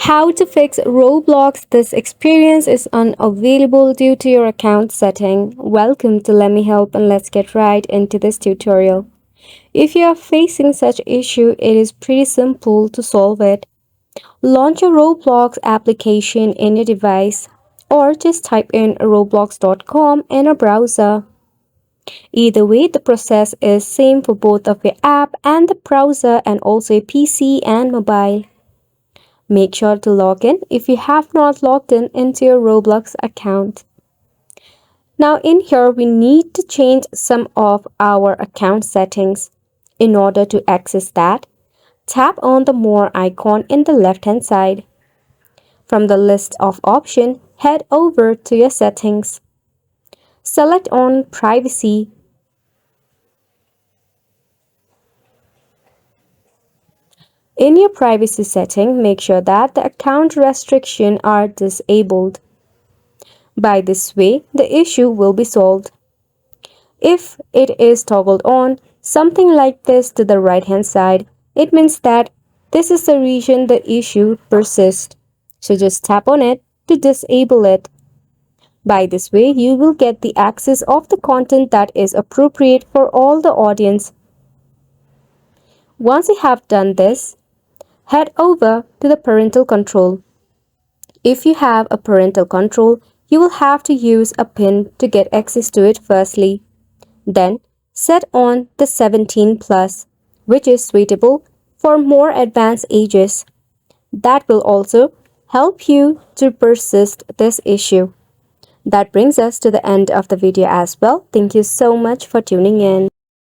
How to fix Roblox. This experience is unavailable due to your account setting. Welcome to Let Me Help, and let's get right into this tutorial. If you are facing such issue, it is pretty simple to solve it. Launch a Roblox application in your device or just type in roblox.com in a browser. Either way, the process is same for both of your app and the browser, and also your PC and mobile. Make sure to log in if you have not logged in into your Roblox account. Now in here we need to change some of our account settings. In order to access that, tap on the More icon in the left hand side. From the list of options, head over to your settings. Select on Privacy. In your privacy setting, make sure that the account restrictions are disabled. By this way, the issue will be solved. If it is toggled on, something like this to the right hand side, it means that this is the region the issue persists. So just tap on it to disable it. By this way, you will get the access of the content that is appropriate for all the audience. Once you have done this, head over to the parental control. If you have a parental control, you will have to use a PIN to get access to it firstly. Then set on the 17 plus, which is suitable for more advanced ages. That will also help you to persist this issue. That brings us to the end of the video as well. Thank you so much for tuning in.